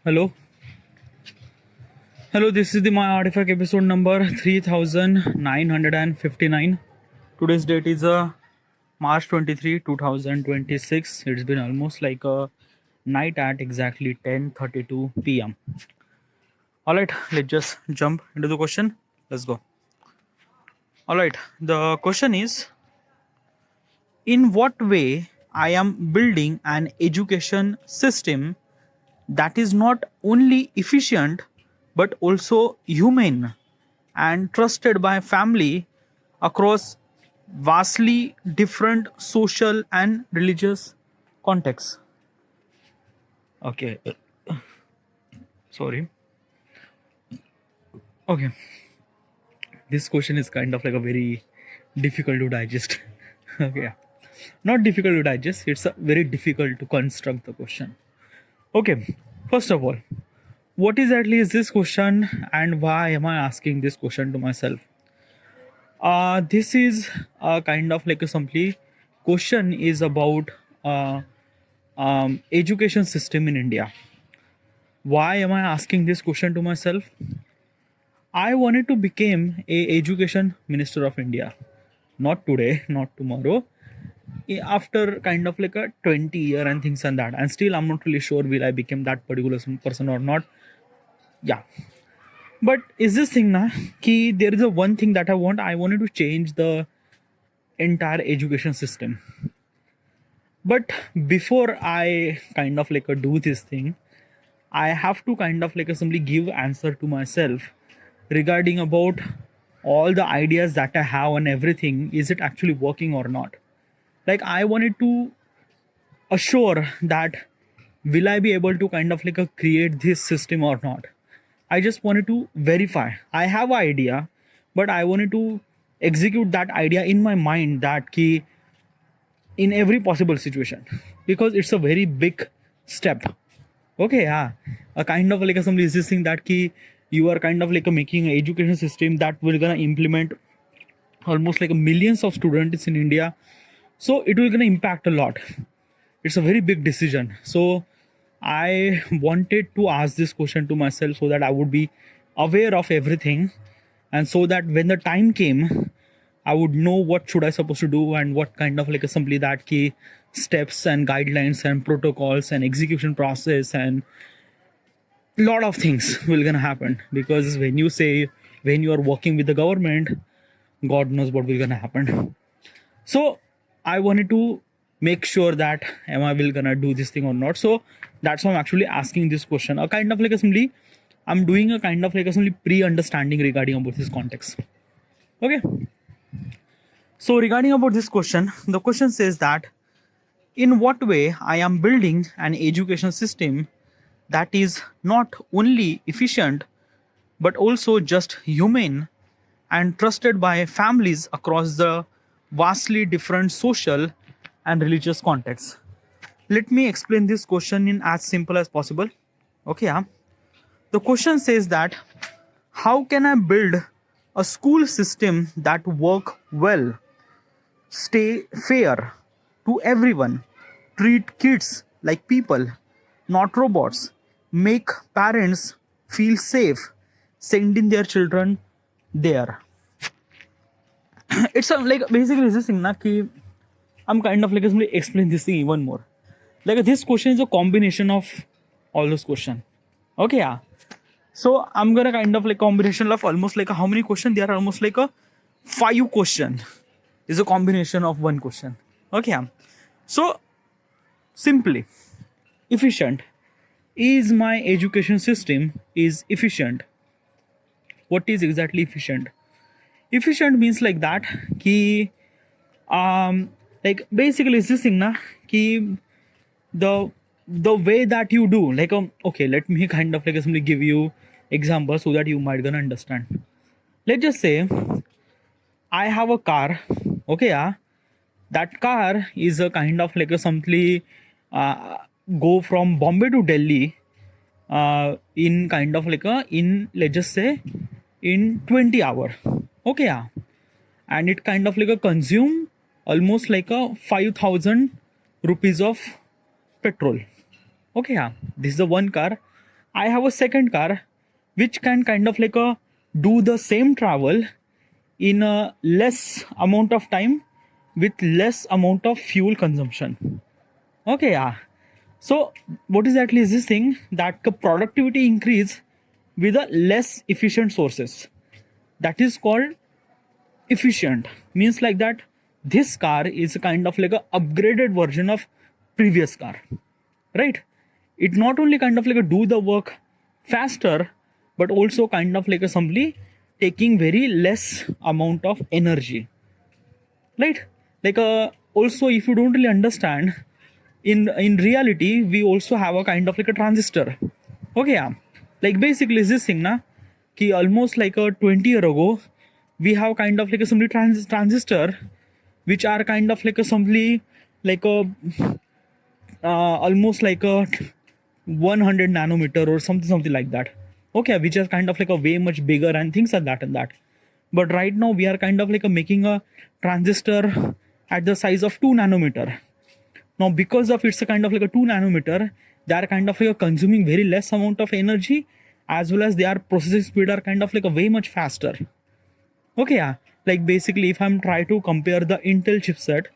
Hello. Hello, this is the My Artifact episode number 3959. Today's date is March 23, 2026. It's been almost like a night at exactly 10:32 p.m. Alright, let's just jump into the question. Let's go. Alright, the question is, in what way I am building an education system that is not only efficient but also humane and trusted by family across vastly different social and religious contexts. Okay, sorry. Okay, this question is kind of like a very difficult to digest. Okay, not difficult to digest, it's very difficult to construct the question. Okay, first of all, what exactly is this question and why am I asking this question to myself? This is kind of like a simply question is about education system in India. Why am I asking this question to myself? I wanted to become a education minister of India. Not today, not tomorrow. After kind of like a 20 year and things and that. And still I'm not really sure will I become that particular person or not. Yeah. But is this thing na ki there is a one thing that I wanted to change the entire education system. But before I kind of like do this thing, I have to kind of like simply give answer to myself regarding about all the ideas that I have and everything. Is it actually working or not? Like I wanted to assure that will I be able to kind of like create this system or not. I just wanted to verify. I have an idea, but I wanted to execute that idea in my mind that key in every possible situation because it's a very big step. Okay, yeah. A kind of like some this thing that key you are kind of like making an education system that will gonna implement almost like millions of students in India. So it will gonna impact a lot. It's a very big decision. So I wanted to ask this question to myself so that I would be aware of everything and so that when the time came I would know what should I supposed to do and what kind of like assembly that key steps and guidelines and protocols and execution process and lot of things will gonna happen because when you are working with the government, God knows what will gonna happen. So I wanted to make sure that am I will gonna do this thing or not. So that's why I'm actually asking this question. A kind of like assembly, I'm doing a kind of like assembly pre-understanding regarding about this context. Okay. So regarding about this question, the question says that in what way I am building an education system that is not only efficient but also just humane and trusted by families across the vastly different social and religious contexts. Let me explain this question in as simple as possible. Okay, yeah. The question says that how can I build a school system that work well, stay fair to everyone, treat kids like people, not robots, make parents feel safe sending their children there. It's like basically this thing na ki I'm kind of like explain this thing even more. Like this question is a combination of all those questions. Okay, yeah. So I'm gonna kind of like combination of almost like how many questions? There are almost like a 5 question. Is a combination of one question. Okay, yeah. So simply, efficient. Is my education system is efficient? What is exactly efficient? Efficient means like that ki like basically it's this thing na ki the way that you do like okay, let me kind of like simply give you example so that you might gonna understand. Let's just say I have a car. Okay, yeah. That car is a kind of like a simply go from Bombay to Delhi in kind of like a in let's just say in 20 hour. Okay, yeah. And it kind of like a consume almost like a 5,000 rupees of petrol. Okay, yeah. This is the one car I have a second car which can kind of like do the same travel in a less amount of time with less amount of fuel consumption. Okay, yeah. So what exactly is this thing? That the productivity increase with a less efficient sources. That is called efficient. Means like that this car is kind of like a upgraded version of previous car, right? It not only kind of like a do the work faster, but also kind of like a simply taking very less amount of energy, right? Like also, if you don't really understand, in reality we also have a kind of like a transistor. Okay, yeah. Like basically is this thing na ki almost like a 20 year ago we have kind of like a simply transistor which are kind of like a simply like a almost like a 100 nanometer or something like that. Okay, which is kind of like a way much bigger and things like that and that. But right now we are kind of like a making a transistor at the size of 2 nanometer. Now because of it's a kind of like a 2 nanometer, they are kind of like a consuming very less amount of energy, as well as their processing speed are kind of like a way much faster. Okay, yeah. Like basically if I'm try to compare the Intel chipset,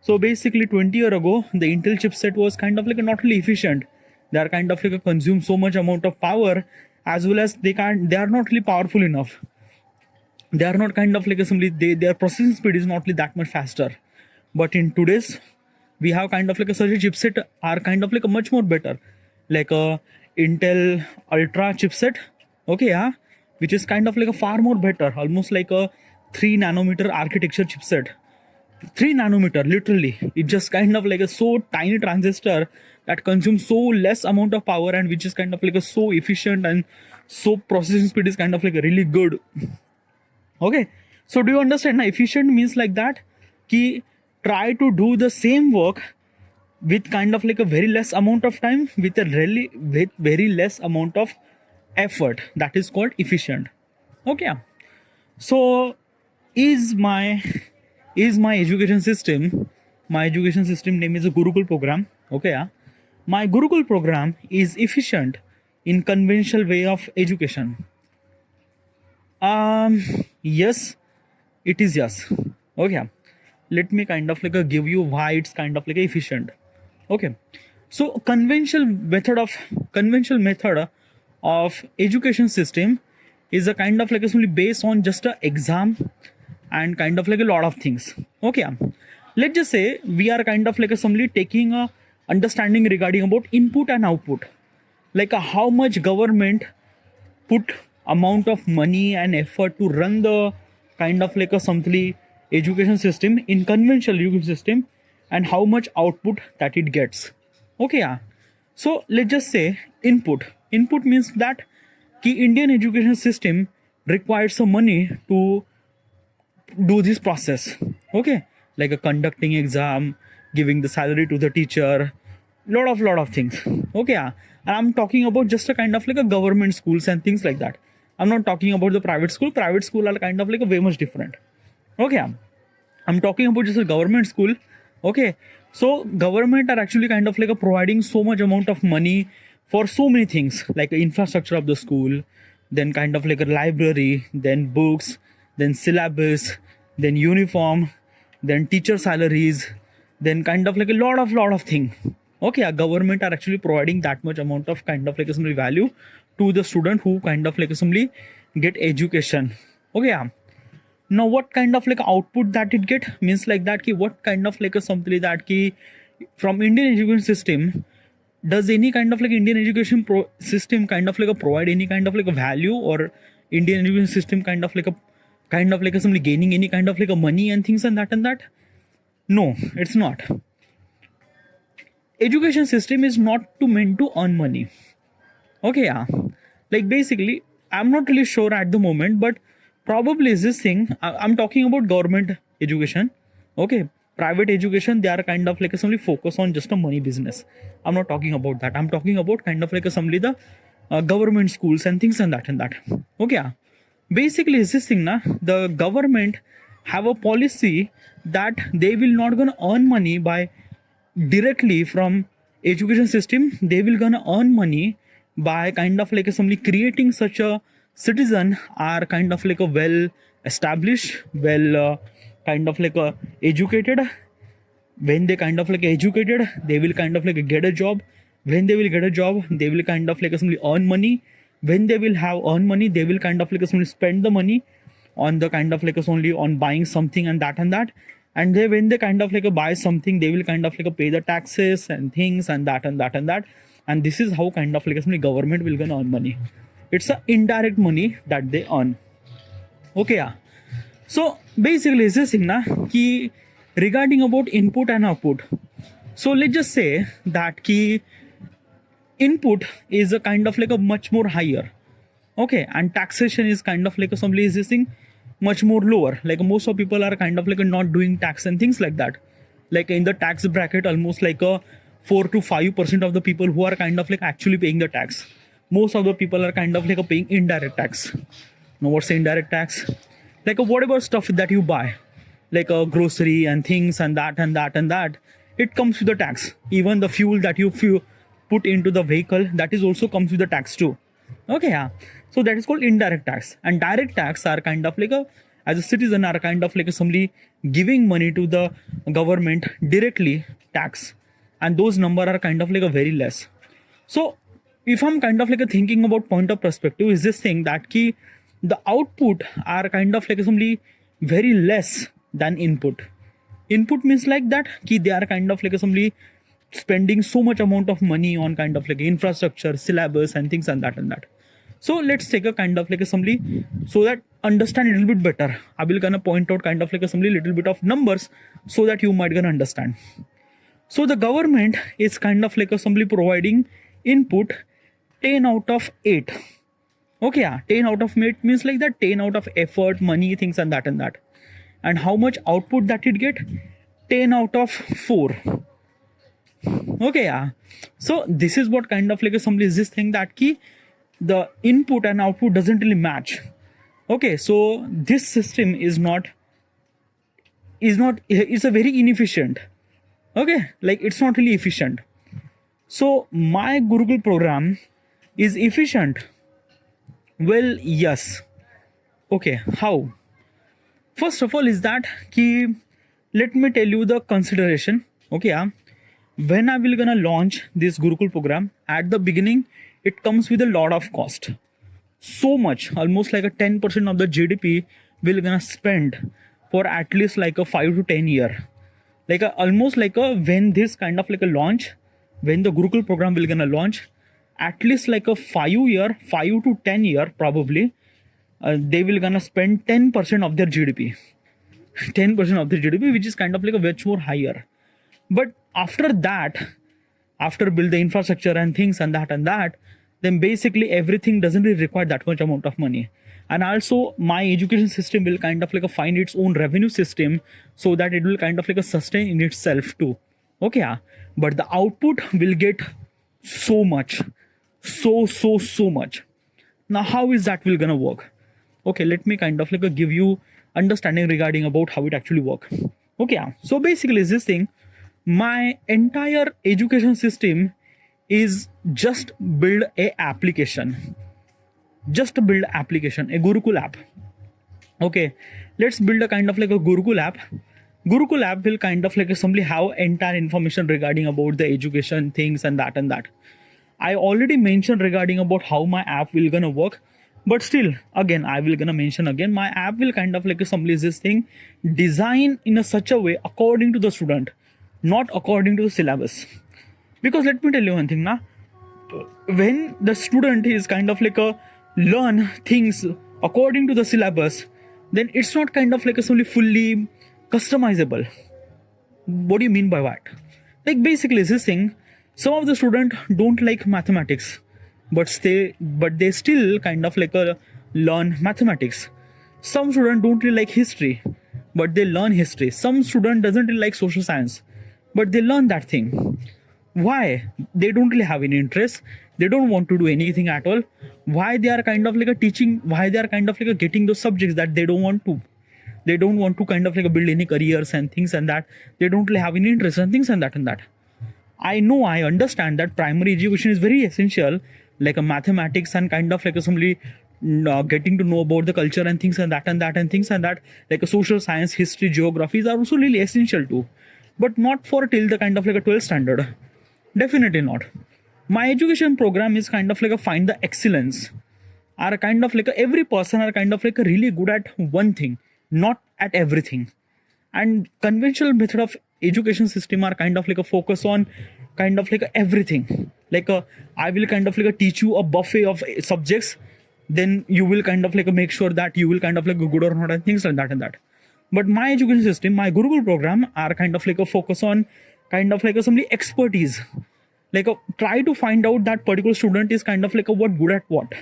so basically 20 year ago the Intel chipset was kind of like a not really efficient. They are kind of like a consume so much amount of power, as well as they are not really powerful enough. They are not kind of like a simply their processing speed is not really that much faster. But in today's we have kind of like a such a chipset are kind of like a much more better, like a Intel Ultra chipset. Okay, yeah, which is kind of like a far more better, almost like a 3 nanometer architecture chipset. 3 nanometer, literally, it's just kind of like a so tiny transistor that consumes so less amount of power, and which is kind of like a so efficient, and so processing speed is kind of like a really good. Okay, so do you understand now? Efficient means like that ki try to do the same work with kind of like a very less amount of time with a really with very less amount of effort. That is called efficient. Okay, so is my education system, my education system name is a Gurukul program. Okay, yeah. My Gurukul program is efficient in conventional way of education. Yes, it is yes. Okay, let me kind of like give you why it's kind of like efficient. Okay, so conventional method of education system is a kind of like a simply based on just a exam and kind of like a lot of things. Okay, let's just say we are kind of like a simply taking a understanding regarding about input and output, like how much government put amount of money and effort to run the kind of like a something education system in conventional education system, and how much output that it gets. Okay, yeah. So let's just say input means that the Indian education system requires some money to do this process. Okay, like a conducting exam, giving the salary to the teacher, lot of things. Okay, yeah. And I'm talking about just a kind of like a government schools and things like that. I'm not talking about the private school. Private school are kind of like a way much different. Okay, I'm talking about just a government school. Okay, so government are actually kind of like a providing so much amount of money for so many things, like infrastructure of the school, then kind of like a library, then books, then syllabus, then uniform, then teacher salaries, then kind of like a lot of things. Okay, a government are actually providing that much amount of kind of like some value to the student who kind of like simply get education. Okay, yeah. Now what kind of like output that it get means like that ki what kind of like a something that ki from Indian education system, does any kind of like Indian education system kind of like a provide any kind of like a value, or Indian education system kind of like a simply gaining any kind of like a money and things and that? No, it's not. Education system is not to meant to earn money. Okay, yeah. Like basically, I'm not really sure at the moment, but probably is this thing. I'm talking about government education. Okay, private education, they are kind of like a simply focus on just a money business. I'm not talking about that. I'm talking about kind of like a simply the government schools and things and that. Okay, yeah. Basically is this thing na, the government have a policy that they will not gonna earn money by directly from education system. They will gonna earn money by kind of like somebody creating such a citizen are kind of like a well established, well kind of like a educated. When they kind of like educated, they will kind of like get a job. When they will get a job, they will kind of like simply earn money. When they will have earn money, they will kind of like simply spend the money on the kind of like only on buying something and that and that. And they, when they kind of like buy something, they will kind of like pay the taxes and things and that and that and that. And this is how kind of like simply government will gonna earn money. It's a indirect money that they earn. Okay, yeah. So basically is this thing na ki regarding about input and output. So let's just say that ki input is a kind of like a much more higher. Okay, and taxation is kind of like a some this thing much more lower. Like most of people are kind of like not doing tax and things like that. Like in the tax bracket, almost like a 4 to 5% of the people who are kind of like actually paying the tax. Most of the people are kind of like paying indirect tax. Now what's the indirect tax? Like whatever stuff that you buy, like a grocery and things and that and that and that, it comes with the tax. Even the fuel that you put into the vehicle, that is also comes with the tax too. Okay, yeah. So that is called indirect tax. And direct tax are kind of like as a citizen are kind of like somebody giving money to the government directly tax. And those number are kind of like a very less. So if I'm kind of like thinking about point of perspective, is this thing that ki the output are kind of like somebody very less than input. Input means like that ki they are kind of like somebody spending so much amount of money on kind of like infrastructure, syllabus and things and that and that. So let's take a kind of like assembly so that understand a little bit better. I will gonna point out kind of like assembly little bit of numbers so that you might gonna understand. So the government is kind of like assembly providing input 10 out of 8. Okay, yeah, 10 out of 8 means like that 10 out of effort, money, things and that and that. And how much output that it get? 10 out of 4. Okay, yeah. So this is what kind of like assembly is this thing that key the input and output doesn't really match. Okay, so this system is it's a very inefficient. Okay, like it's not really efficient. So my Gurukul program is efficient. Well, yes. Okay, how? First of all is that ki let me tell you the consideration. Okay, yeah. When I will gonna launch this Gurukul program, at the beginning it comes with a lot of cost. So much, almost like a 10% of the GDP will gonna spend for at least like a 5 to 10 year. Like almost like when this kind of like a launch, when the Gurukul program will gonna launch, at least like a 5 to 10 year probably, they will gonna spend 10% of their GDP. 10% of the GDP, which is kind of like a much more higher. But after that, after build the infrastructure and things and that, then basically everything doesn't really require that much amount of money. And also my education system will kind of like find its own revenue system so that it will kind of like sustain in itself too. Okay, yeah. But the output will get so much, so much. Now how is that will gonna work? Okay, let me kind of like give you understanding regarding about how it actually work. Okay, yeah. So basically is this thing, my entire education system is just build a application. Just build application, a Gurukul app. Okay, let's build a kind of like a Gurukul app. Gurukul app will kind of like simply have entire information regarding about the education things and that and that. I already mentioned regarding about how my app will gonna work, but still again I will gonna mention again, my app will kind of like simply this thing design in a such a way according to the student, not according to the syllabus. Because let me tell you one thing now, when the student is kind of like learn things according to the syllabus, then it's not kind of like solely fully customizable. What do you mean by that? Like basically this thing, some of the students don't like mathematics, but they still kind of like learn mathematics. Some students don't really like history, but they learn history. Some student doesn't really like social science, but they learn that thing. Why? They don't really have any interest. They don't want to do anything at all. Why they are kind of like teaching? Why they are kind of like getting those subjects that they don't want to? They don't want to kind of like build any careers and things and that. They don't really have any interest and things and that and that. I know, I understand that primary education is very essential like a mathematics and kind of like a somebody getting to know about the culture and things and that and that and things and that, like a social science, history, geographies are also really essential too, but not for till the kind of like a 12th standard. Definitely not. My education program is kind of like a find the excellence, are kind of like a, every person are kind of like a really good at one thing, not at everything. And conventional method of education system are kind of like a focus on kind of like a everything, like a I will kind of like a teach you a buffet of subjects, then you will kind of like a make sure that you will kind of like a good or not and things like that and that. But my education system, my Gurukul program are kind of like a focus on kind of like a some expertise, like a try to find out that particular student is kind of like a what good at what.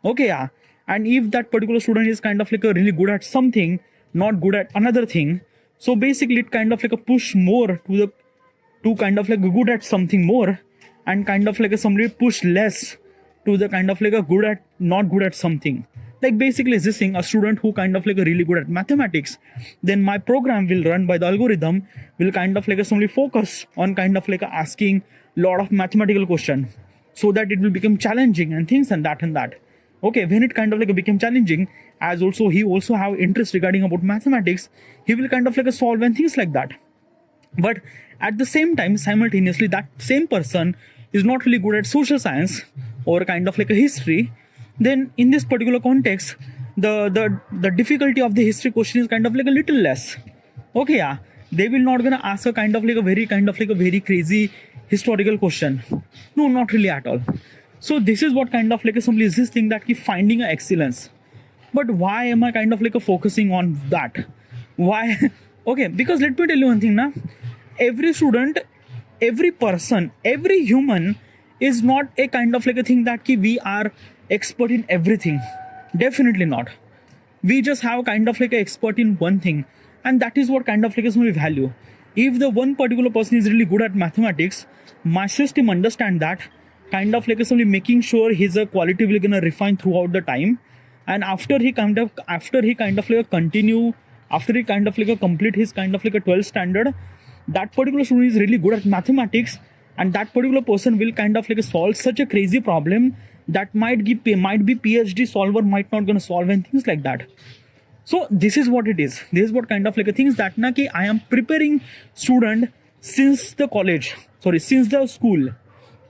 Okay, yeah. And if that particular student is kind of like a really good at something, not good at another thing, so basically it kind of like a push more to the to kind of like good at something more, and kind of like a somebody push less to the kind of like a good at not good at something. Like basically this thing, a student who kind of like a really good at mathematics, then my program will run by the algorithm will kind of like a somebody focus on kind of like a asking lot of mathematical question, so that it will become challenging and things and that and that. Okay, when it kind of like became challenging, as also he also have interest regarding about mathematics, he will kind of like a solve and things like that. But at the same time, simultaneously, that same person is not really good at social science or kind of like a history, then in this particular context, the difficulty of the history question is kind of like a little less. Okay, yeah, they will not gonna ask a kind of like a very kind of like a very crazy historical question. No, not really at all. So this is what kind of like a simply is this thing that keep finding a excellence. But why am I kind of like a focusing on that? Why? Okay, because let me tell you one thing now. Every student, every person, every human is not a kind of like a thing that we are expert in everything. Definitely not. We just have kind of like an expert in one thing, and that is what kind of like is my value. If the one particular person is really good at mathematics, my system understand that kind of like is only making sure his quality will gonna refine throughout the time, and after he kind of like continue, after he kind of like complete his kind of like a 12th standard, that particular student is really good at mathematics, and that particular person will kind of like solve such a crazy problem that might be PhD solver might not gonna solve and things like that. So this is what it is. This is what kind of like a things that na ki I am preparing student since the college, sorry, since the school.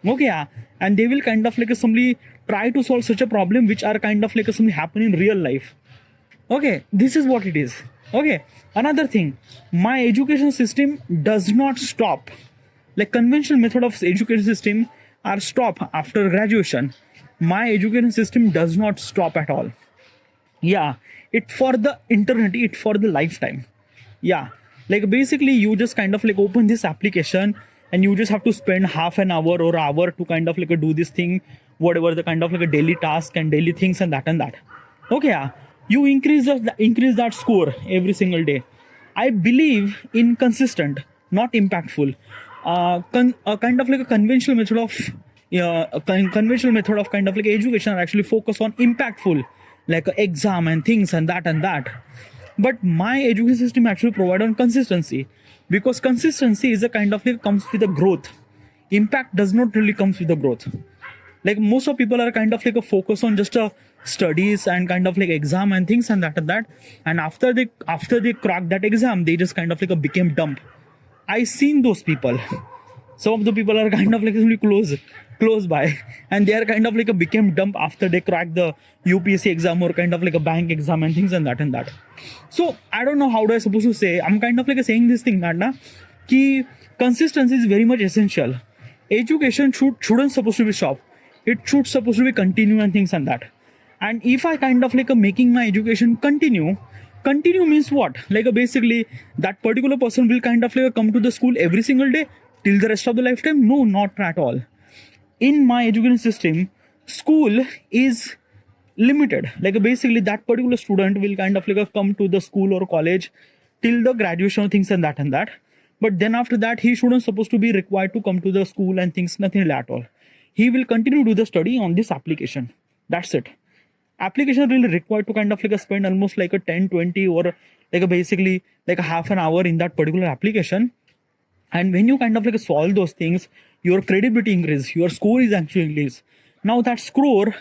Okay, yeah. And they will kind of like somebody try to solve such a problem which are kind of like something happen in real life. Okay, this is what it is. Okay, another thing, my education system does not stop. Like conventional method of education system are stop after graduation. My education system does not stop at all. Yeah, it for the eternity, it for the lifetime. Yeah, like basically you just kind of like open this application and you just have to spend half an hour or hour to kind of like do this thing, whatever the kind of like a daily task and daily things and that and that. Okay, yeah, you increase that score every single day. I believe in consistent, not impactful. Kind of like a conventional method of conventional method of kind of like education are actually focus on impactful, like a exam and things and that and that. But my education system actually provide on consistency, because consistency is a kind of like comes with the growth. Impact does not really comes with the growth. Like most of people are kind of like a focus on just a studies and kind of like exam and things and that, and after they crack that exam, they just kind of like a became dumb. I seen those people. Some of the people are kind of like really close by, and they are kind of like a became dumb after they crack the UPSC exam or kind of like a bank exam and things and that. So I don't know how do I supposed to say. I'm kind of like saying this thing that na ki consistency is very much essential. Education shouldn't supposed to be stop. It should supposed to be continue and things and that. And if I kind of like making my education continue means what? Like basically that particular person will kind of like come to the school every single day till the rest of the lifetime? No, not at all. In my education system, school is limited. Like basically that particular student will kind of like come to the school or college till the graduation things and that. But then after that, he shouldn't supposed to be required to come to the school and things, nothing at all. He will continue to do the study on this application. That's it. Application really required to kind of like spend almost like a 10-20 or like basically like a half an hour in that particular application. And when you kind of like solve those things, your credibility increases, your score is actually increased. Now that score,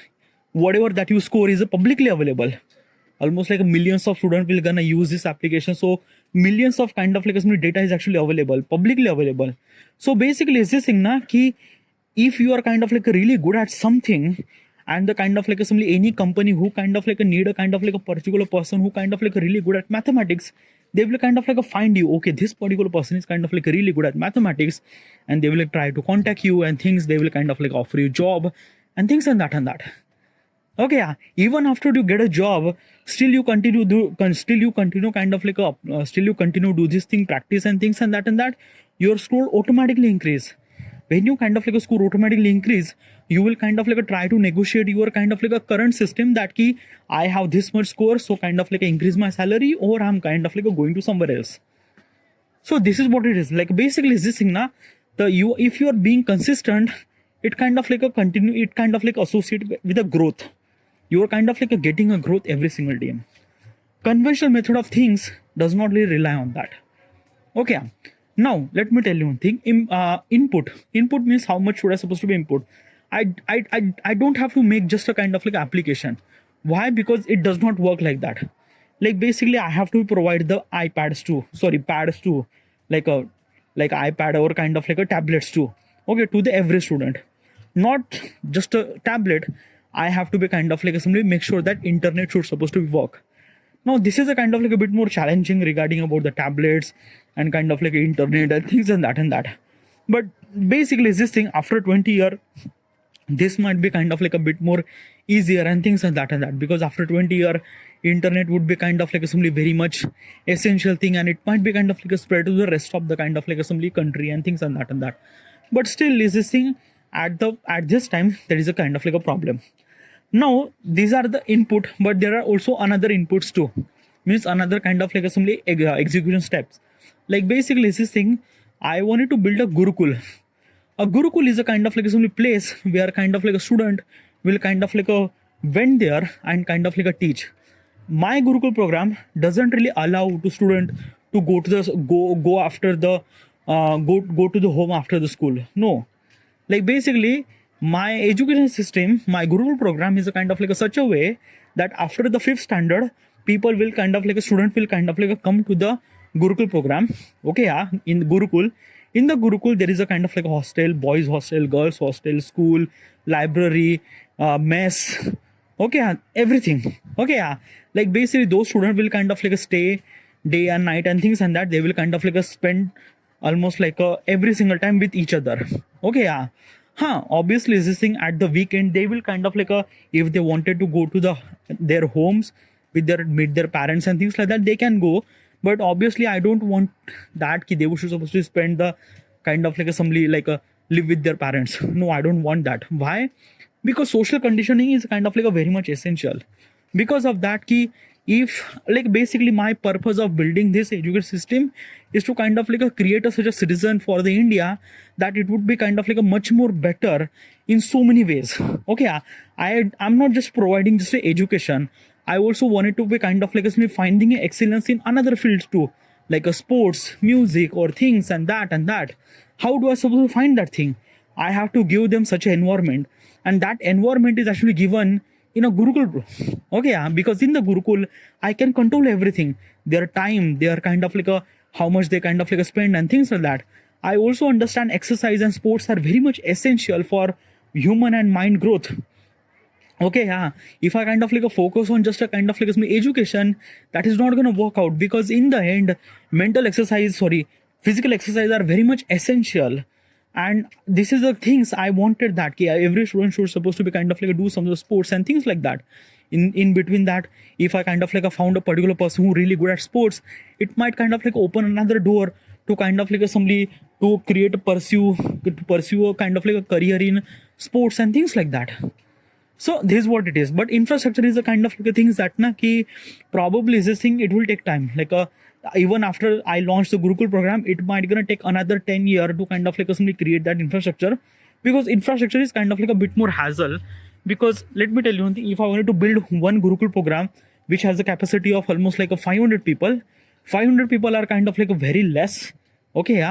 whatever that you score is publicly available. Almost like millions of students will gonna use this application. So millions of kind of like data is actually available, publicly available. So basically is this thing na ki if you are kind of like really good at something, and the kind of like any company who kind of like need a kind of like a particular person who kind of like really good at mathematics, they will kind of like find you. Okay, this particular person is kind of like really good at mathematics, and they will like try to contact you and things. They will kind of like offer you job and things and that and that. Okay, yeah. Even after you get a job, still you continue kind of like still you continue do this thing, practice and things and that. Your score automatically increase. When you kind of like a score automatically increase, you will kind of like try to negotiate your kind of like a current system that key I have this much score, so kind of like increase my salary, or I'm kind of like going to somewhere else. So this is what it is. Like basically is this thing na if you are being consistent, it kind of like it kind of like associate with a growth. You are kind of like getting a growth every single day. Conventional method of things does not really rely on that. Okay, now let me tell you one thing. Input means how much should I supposed to be input. I don't have to make just a kind of like application. Why? Because it does not work like that. Like basically I have to provide the pads too, like iPad or kind of like a tablets too, okay, to the every student, not just a tablet. I have to be kind of like simply make sure that internet should supposed to work. Now this is a kind of like a bit more challenging regarding about the tablets and kind of like internet and things and that. But basically this thing after 20 year, this might be kind of like a bit more easier and things and that, because after 20 year, internet would be kind of like simply very much essential thing, and it might be kind of like a spread to the rest of the kind of like assembly country and things and that. But still is this thing at this time there is a kind of like a problem. Now these are the input, but there are also another inputs too, means another kind of like assembly execution steps. Like basically is this thing, I wanted to build a Gurukul. A Gurukul is a kind of like a place where kind of like a student will kind of like a went there and kind of like a teach. My Gurukul program doesn't really allow to student to go to the go after the go to the home after the school. No, like basically my education system, my Gurukul program is a kind of like a such a way that after the 5th standard, people will kind of like a student will kind of like a come to the Gurukul program. Okay, yeah, in Gurukul. In the Gurukul, there is a kind of like a hostel, boys hostel, girls hostel, school, library, mess. Okay, yeah, everything. Okay, yeah. Like basically those students will kind of like a stay day and night and things and that. They will kind of like a spend almost like every single time with each other. Okay, yeah. Obviously this thing at the weekend they will kind of like if they wanted to go to their homes with meet their parents and things like that, they can go. But obviously I don't want that they should supposed to spend the kind of like assembly like live with their parents. No, I don't want that. Why? Because social conditioning is kind of like a very much essential. Because of that if like basically my purpose of building this education system is to kind of like create such a citizen for the India that it would be kind of like a much more better in so many ways. Okay, I'm not just providing just a education. I also wanted to be kind of like finding excellence in another fields too, like a sports, music, or things and that. How do I supposed to find that thing? I have to give them such an environment, and that environment is actually given in a Gurukul. Okay, because in the Gurukul, I can control everything. Their time, their kind of like how much they kind of like spend and things like that. I also understand exercise and sports are very much essential for human and mind growth. Okay, if I kind of like focus on just a kind of like education, that is not going to work out, because in the end physical exercise are very much essential. And this is the things I wanted, that every student should supposed to be kind of like do some of the sports and things like that. In between that, if I kind of like found a particular person who really good at sports, it might kind of like open another door to kind of like somebody to pursue a kind of like a career in sports and things like that. So this is what it is. But infrastructure is a kind of like a things that probably is this thing, it will take time. Like even after I launch the Gurukul program, it might gonna take another 10 years to kind of like simply create that infrastructure, because infrastructure is kind of like a bit more hassle. Because let me tell you one thing, if I wanted to build one Gurukul program which has a capacity of almost like a 500 people, 500 people are kind of like a very less. Okay,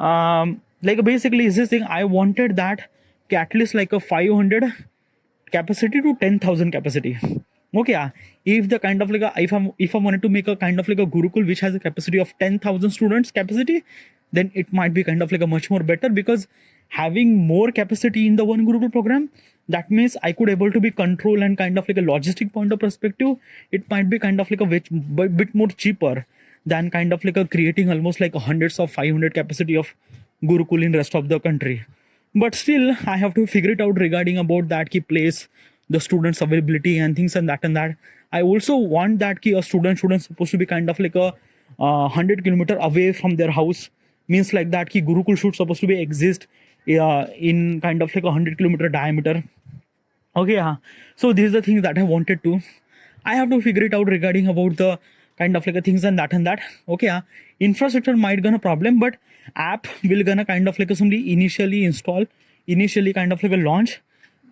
like basically is this thing, I wanted that at least like a 500 capacity to 10,000 capacity. Okay, yeah. If the kind of like a, if I wanted to make a kind of like a Gurukul which has a capacity of 10,000 students capacity, then it might be kind of like a much more better, because having more capacity in the one Gurukul program, that means I could able to be control and kind of like a logistic point of perspective, it might be kind of like a bit more cheaper than kind of like a creating almost like hundreds of 500 capacity of Gurukul in rest of the country. But still I have to figure it out regarding about that key place, the students availability and things and that. I also want that key a student supposed to be kind of like a 100 kilometer away from their house, means like that ki Gurukul should supposed to be exist in kind of like a 100 kilometer diameter. Okay, yeah. So these are the things that I wanted to. I have to figure it out regarding about the kind of like a things and that. Okay, yeah. Infrastructure might gonna problem, but app will gonna kind of like a somebody initially install, initially kind of like a launch,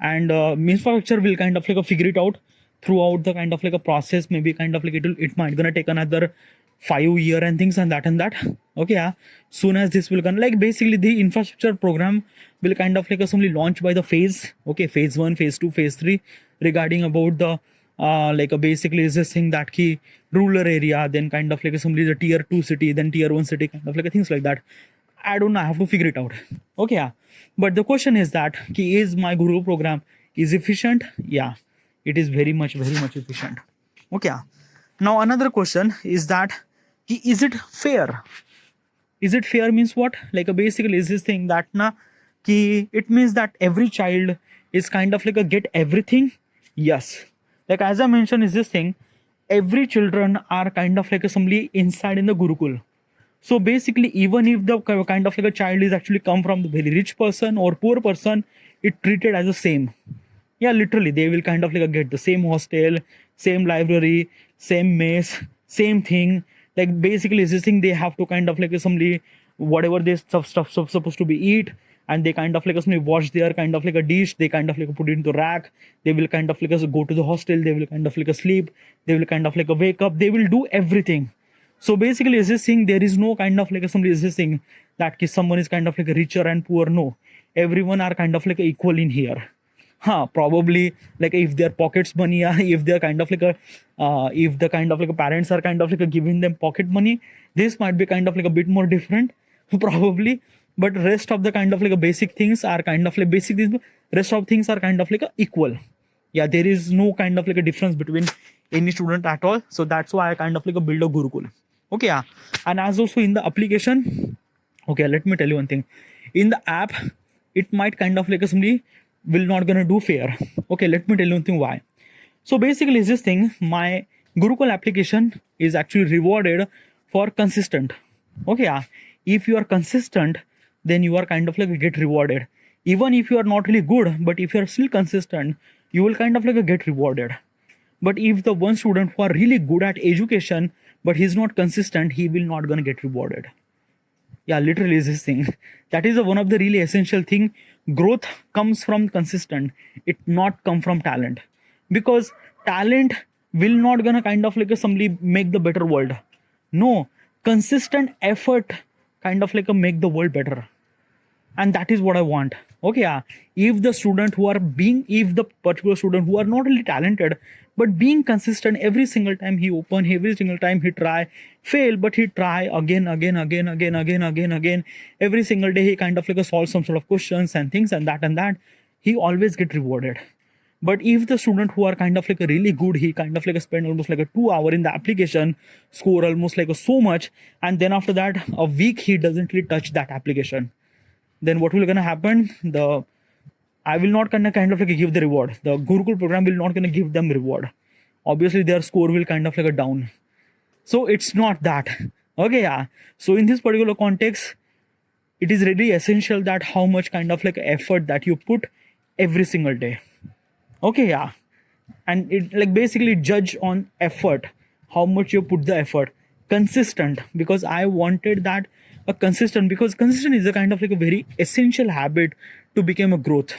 and infrastructure will kind of like a figure it out throughout the kind of like a process. Maybe kind of like it might gonna take another 5 year and things and that. Okay, yeah. Soon as this will come, like basically the infrastructure program will kind of like assembly launch by the phase. Okay, phase 1, phase 2, phase 3, regarding about the basically is this thing that key rural area, then kind of like assembly the tier 2 city, then tier 1 city, kind of like things like that. I don't know, I have to figure it out. Okay, yeah. But the question is that ki, is my Guru program is efficient? Yeah, it is very much efficient. Okay, yeah. Now another question is that ki, is it fair? Is it fair means what? Like basically is this thing that na ki it means that every child is kind of like a get everything? Yes. Like as I mentioned is this thing, every children are kind of like assembly inside in the Gurukul. So basically, even if the kind of like a child is actually come from the very rich person or poor person, it treated as the same. Yeah, literally, they will kind of like get the same hostel, same library, same mess, same thing. Like basically, this thing they have to kind of like assembly whatever this stuff supposed to be eat, and they kind of like assembly wash their kind of like a dish. They kind of like put it into rack. They will kind of like go to the hostel. They will kind of like sleep. They will kind of like wake up. They will do everything. So basically, is this thing there is no kind of like somebody is this thing that someone is kind of like richer and poor. No, everyone are kind of like equal in here. Probably like if their pockets money, if they're kind of like if the kind of like parents are kind of like giving them pocket money, this might be kind of like a bit more different, probably. But rest of the kind of like basic things are kind of like basic. Rest of things are kind of like equal. Yeah, there is no kind of like a difference between any student at all. So that's why I kind of like build a Gurukul. Okay, yeah. And as also in the application, okay, let me tell you one thing. In the app, it might kind of like somebody will not gonna do fair. Okay, let me tell you one thing why. So basically is this thing, my Gurukul application is actually rewarded for consistent. Okay, yeah. If you are consistent, then you are kind of like get rewarded. Even if you are not really good, but if you are still consistent, you will kind of like get rewarded. But if the one student who are really good at education, but he's not consistent, he will not gonna get rewarded. Yeah, literally is this thing. That is one of the really essential thing. Growth comes from consistent. It not come from talent. Because talent will not gonna kind of like somebody make the better world. No, consistent effort kind of like make the world better. And that is what I want. Okay, yeah. If the student who are if the particular student who are not really talented, but being consistent every single time he open, every single time he try, fail, but he try again. Every single day he kind of like solve some sort of questions and things and that, he always get rewarded. But if the student who are kind of like really good, he kind of like spend almost like 2 hours in the application, score almost like so much, and then after that, a week he doesn't really touch that application. Then what will gonna happen? I will not kind of like give the reward. The Gurukul program will not gonna give them reward. Obviously, their score will kind of like down. So it's not that. Okay, yeah. So in this particular context, it is really essential that how much kind of like effort that you put every single day. Okay, yeah. And it like basically judge on effort, how much you put the effort. Consistent, because I wanted that a consistent, because consistent is a kind of like a very essential habit to become a growth.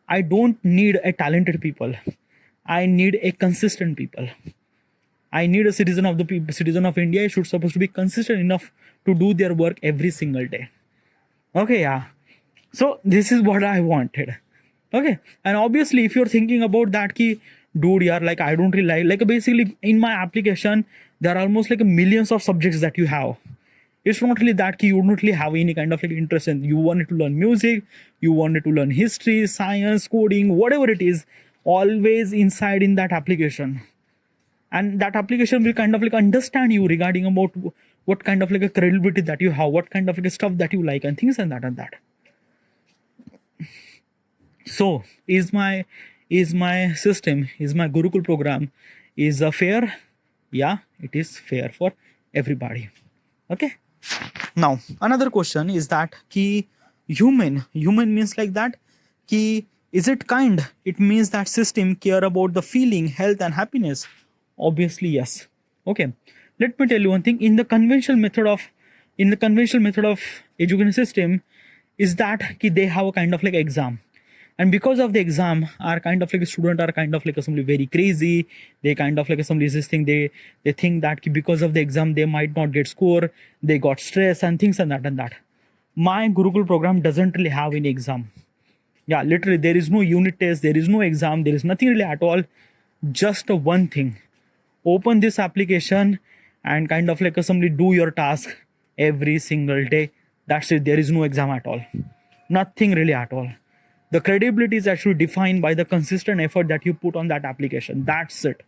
I don't need a talented people. I need a consistent people. I need a citizen of India should supposed to be consistent enough to do their work every single day. Okay, yeah. So this is what I wanted. Okay, and obviously if you're thinking about that ki, dude, yeah, like I don't really like basically in my application there are almost like a millions of subjects that you have. It's not really that ki you don't really have any kind of like interest in. You wanted to learn music, you wanted to learn history, science, coding, whatever it is, always inside in that application. And that application will kind of like understand you regarding about what kind of like a credibility that you have, what kind of like a stuff that you like and things and that. So is my system, is my Gurukul program is fair? Yeah, it is fair for everybody. Okay. Now another question is that ki human means like that ki is it kind? It means that system care about the feeling, health and happiness. Obviously yes. Okay. Let me tell you one thing. In the conventional method of education system is that ki they have a kind of like exam, and because of the exam our kind of like a student are kind of like assembly very crazy. They kind of like assembly this thing, they think that ki because of the exam they might not get score, they got stress and things and that. My Gurukul program doesn't really have any exam. Yeah, literally there is no unit test, there is no exam, there is nothing really at all. Just a one thing, open this application and kind of like assembly do your task every single day. That's it. There is no exam at all, nothing really at all. The credibility is actually defined by the consistent effort that you put on that application. That's it.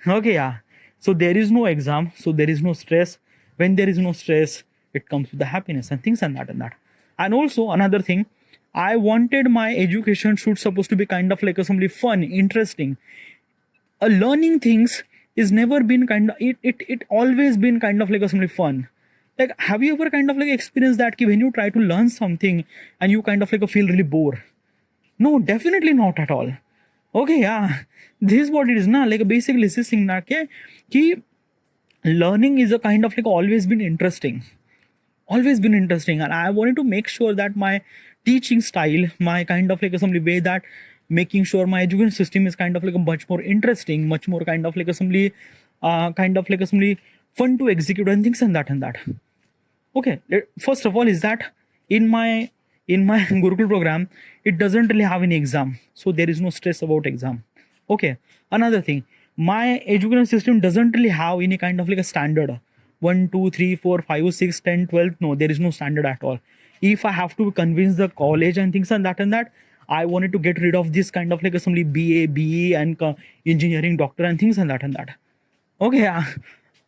Okay, yeah. So there is no exam, so there is no stress. When there is no stress, it comes with the happiness and things and that. And also another thing, I wanted my education should supposed to be kind of like assembly fun, interesting. Learning things is never been kind of it always been kind of like assembly fun. Like, have you ever kind of like experienced that ki when you try to learn something and you kind of like feel really bored? No, definitely not at all. Okay, yeah. This is what it is now. Like basically this thing na ki learning is a kind of like always been interesting. And I wanted to make sure that my teaching style, my kind of like assembly way that making sure my education system is kind of like a much more interesting, much more kind of like assembly fun to execute and things and that. Okay, first of all is that in my Gurukul program, it doesn't really have any exam, so there is no stress about exam. Okay, another thing, my education system doesn't really have any kind of like a standard 1 2 3 4 5 6 10 12. No, there is no standard at all. If I have to convince the college and things and that, I wanted to get rid of this kind of like assembly BA, BE and engineering doctor and things and that. Okay,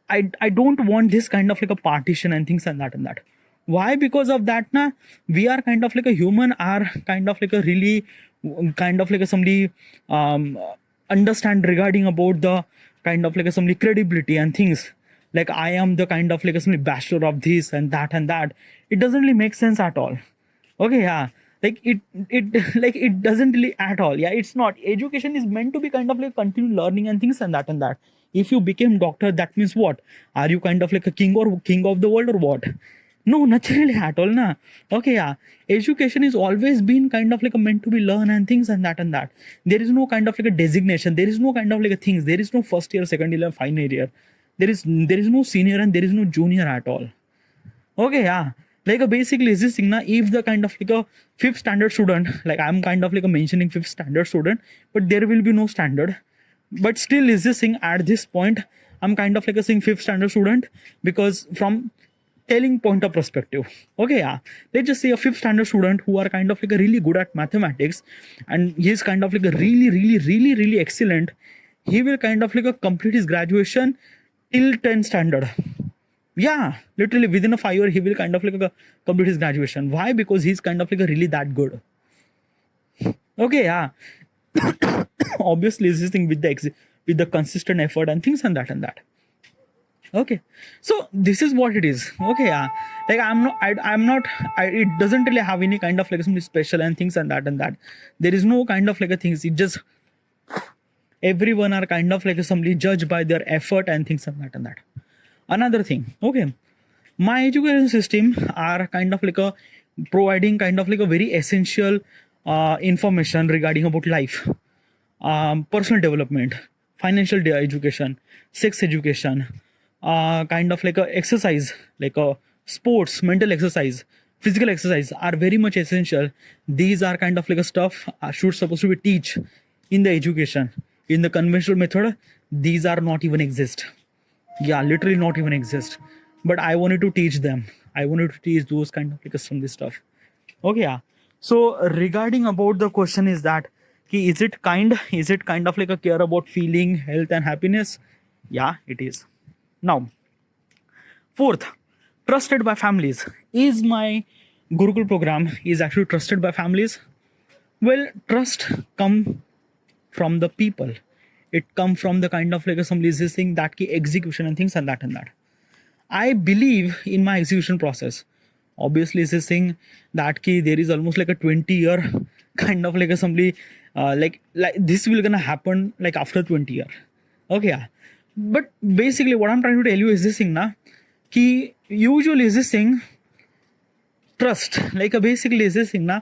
I don't want this kind of like a partition and things and that. Why? Because of that na, we are kind of like a human are kind of like a really kind of like a somebody understand regarding about the kind of like a somebody credibility and things. Like I am the kind of like a somebody bachelor of this and that. It doesn't really make sense at all. Okay, yeah. Like it like it doesn't really at all. Yeah, it's not. Education is meant to be kind of like continue learning and things and that. If you became doctor, that means what? Are you kind of like a king of the world or what? No, not really at all, na. Okay, yeah. Education is always been kind of like a meant to be learn and things and that. There is no kind of like a designation. There is no kind of like a things. There is no first year, second year, final year. There is no senior and there is no junior at all. Okay, yeah. Like basically is this thing na, if the kind of like a fifth standard student, like I'm kind of like a mentioning fifth standard student, but there will be no standard. But still is this thing at this point, I'm kind of like a saying fifth standard student because from telling point of perspective. Okay, yeah. Let's just say a fifth standard student who are kind of like a really good at mathematics and he's kind of like a really excellent. He will kind of like a complete his graduation till 10 standard. Yeah, literally within a 5 year he will kind of like a complete his graduation. Why? Because he's kind of like a really that good. Okay, yeah. Obviously this thing with the consistent effort and things and that. Okay, so this is what it is. Okay, yeah. Like it doesn't really have any kind of like something special and things and that. There is no kind of like a things. It just everyone are kind of like somebody judged by their effort and things and that. Another thing, okay, my education system are kind of like a providing kind of like a very essential information regarding about life, personal development, financial education, sex education, kind of like a exercise, like a sports, mental exercise, physical exercise are very much essential. These are kind of like a stuff should supposed to be teach in the education. In the conventional method, these are not even exist. Yeah, literally not even exist. But I wanted to teach them. I wanted to teach those kind of like some this stuff. Okay, yeah. So regarding about the question is that is it kind of like a care about feeling, health and happiness? Yeah, it is. Now, fourth, trusted by families. Is my Gurukul program is actually trusted by families? Well, trust come from the people. It come from the kind of like some listening that ki execution and things and that and that. I believe in my execution process. Obviously, this thing that ki there is almost like a 20-year kind of like assembly, like this will gonna happen like after 20 year. Okay, yeah. But basically, what I'm trying to tell you is this thing, na, ki usually is this thing trust. Like basically is this thing, na,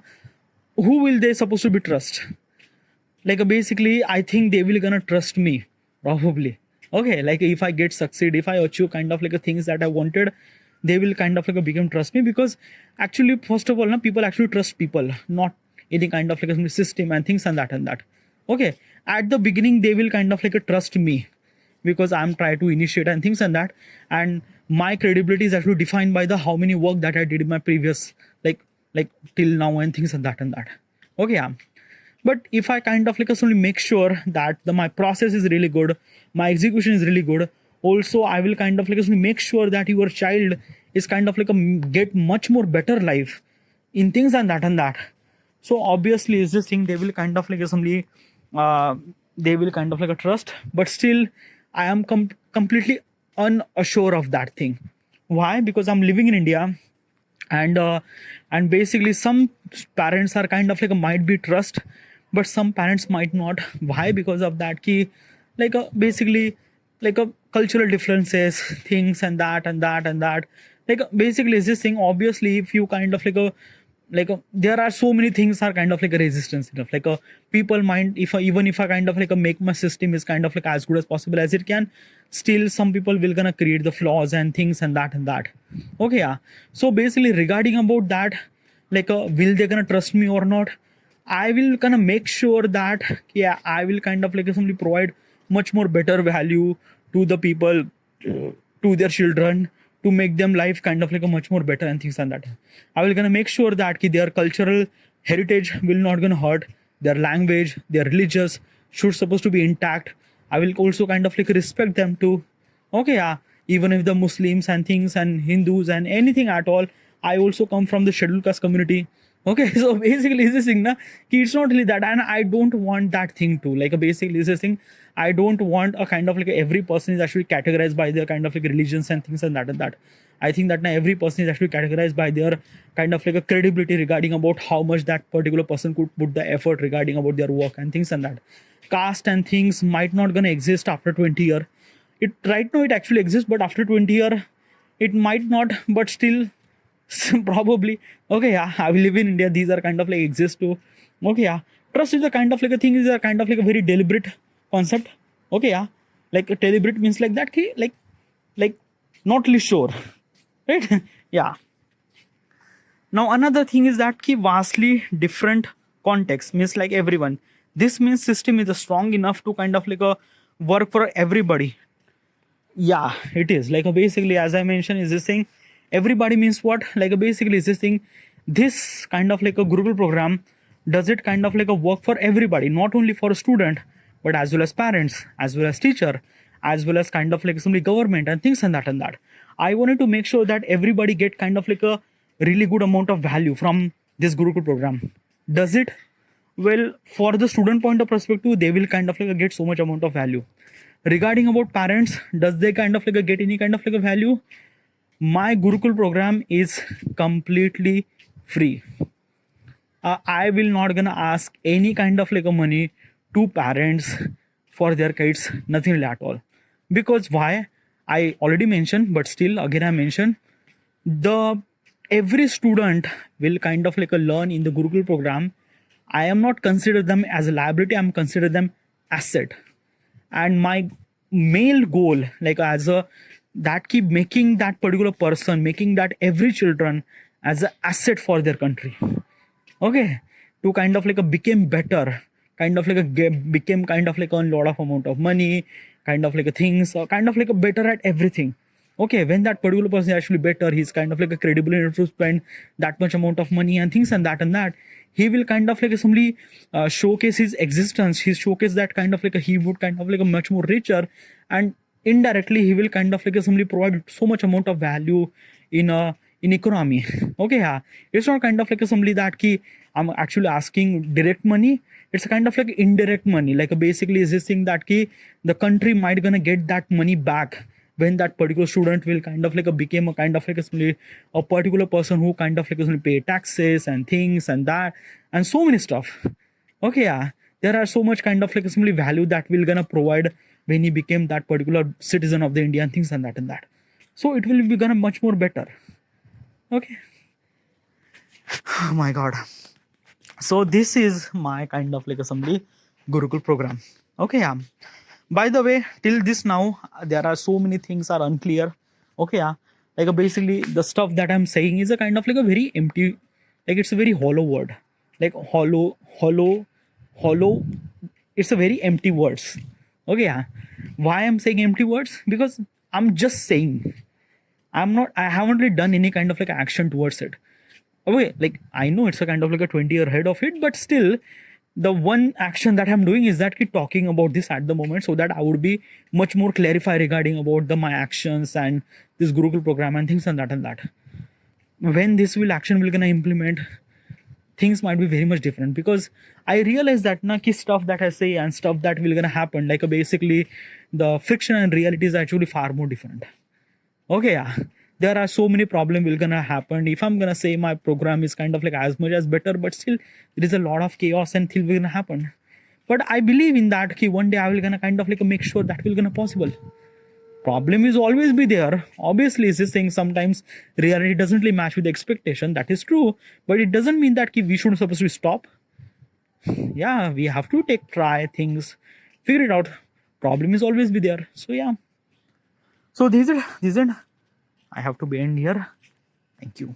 who will they supposed to be trust? Like basically I think they will gonna trust me probably. Okay, like if I get succeed, if I achieve kind of like a things that I wanted, they will kind of like a become trust me, because actually first of all na, people actually trust people, not any kind of like a system and things and that. Okay, at the beginning they will kind of like a trust me because I'm trying to initiate and things and that, and my credibility is actually defined by the how many work that I did in my previous like till now and things and that. Okay, yeah. But if I kind of like only make sure that my process is really good, my execution is really good, also I will kind of like only make sure that your child is kind of like get much more better life in things and that. So obviously is this thing they will kind of like somebody they will kind of like a trust, but still I am completely unsure of that thing. Why? Because I'm living in India, and basically some parents are kind of like might be trust, but some parents might not. Why? Because of that key, like basically like a cultural differences, things and that. Like basically is this thing. Obviously, if you kind of there are so many things are kind of like a resistance enough. Like a people mind, if I, even if I kind of like a make my system is kind of like as good as possible as it can, still some people will gonna create the flaws and things and that. Okay, yeah. So basically regarding about that, like will they gonna trust me or not? I will gonna make sure that yeah, I will kind of like simply provide much more better value to the people, to their children, to make them life kind of like a much more better and things like that. I will gonna make sure that their cultural heritage will not gonna hurt, their language, their religious should supposed to be intact. I will also kind of like respect them too. Okay, yeah. Even if the Muslims and things and Hindus and anything at all, I also come from the scheduled caste community. Okay, so basically this thing na, ki it's not really that, and I don't want that thing too. Like basically this thing, I don't want a kind of like every person is actually categorized by their kind of like religions and things and that. I think that now every person is actually categorized by their kind of like a credibility regarding about how much that particular person could put the effort regarding about their work and things and that. Caste and things might not gonna exist after 20 year. It right now it actually exists, but after 20 year, it might not. But still, probably. Okay, yeah. I will live in India. These are kind of like exist too. Okay, yeah. Trust is a kind of like a thing. Is a kind of like a very deliberate concept. Okay, yeah. Like a deliberate means like that. Ki, like not really sure, right? Yeah. Now another thing is that ki vastly different context means like everyone. This means system is strong enough to kind of like a work for everybody. Yeah, it is like basically as I mentioned is this thing. Everybody means what? Like basically is this thing. This kind of like a Gurukul program, does it kind of like a work for everybody, not only for a student, but as well as parents, as well as teacher, as well as kind of like somebody government and things and that. I wanted to make sure that everybody get kind of like a really good amount of value from this Gurukul program. Does it? Well, for the student point of perspective, they will kind of like get so much amount of value. Regarding about parents, does they kind of like get any kind of like a value? My Gurukul program is completely free. I will not gonna ask any kind of like a money to parents for their kids, nothing really at all. Because why? I already mentioned, but still again I mention the every student will kind of like a learn in the Gurukul program. I am not consider them as a liability. I'm consider them asset. And my main goal, like as a that keep making that particular person, making that every children as an asset for their country. Okay, to kind of like a became better, kind of like a became kind of like a lot of amount of money, kind of like a things, or kind of like a better at everything. Okay, when that particular person is actually better, he's kind of like a credible enough to spend that much amount of money and things and that, he will kind of like simply showcase his existence. He showcase that kind of like he would kind of like a much more richer, and indirectly he will kind of like simply provide so much amount of value in economy. Okay, yeah, it's not kind of like simply that key I'm actually asking direct money. It's a kind of like indirect money, like basically is this thing that key the country might gonna get that money back when that particular student will kind of like became a kind of like a particular person who kind of like pay taxes and things and that and so many stuff. Okay, yeah, there are so much kind of like simply value that will gonna provide when he became that particular citizen of the India and things and that. So it will be gonna much more better. Okay. Oh my god. So this is my kind of like assembly Gurukul program. Okay, yeah. By the way, till this now, there are so many things are unclear. Okay, yeah. Like basically the stuff that I'm saying is a kind of like a very empty, like it's a very hollow word. Like hollow. It's a very empty words. Okay, yeah. Why I'm saying empty words? Because I'm just saying. I haven't really done any kind of like action towards it. Okay, like I know it's a kind of like a 20-year head of it, but still the one action that I'm doing is that keep talking about this at the moment so that I would be much more clarified regarding about my actions and this Gurukul program and things and that. When this will action will gonna implement, things might be very much different because I realize that na ki stuff that I say and stuff that will gonna happen, like basically the fiction and reality is actually far more different. Okay, yeah, there are so many problems will gonna happen if I'm gonna say my program is kind of like as much as better, but still there is a lot of chaos and things will gonna happen. But I believe in that ki one day I will gonna kind of like make sure that will gonna possible. Problem is always be there. Obviously, is this thing sometimes reality doesn't really match with the expectation. That is true, but it doesn't mean that ki we shouldn't supposed to stop. Yeah, we have to try things, figure it out. Problem is always be there. So yeah. So these are I have to be end here. Thank you.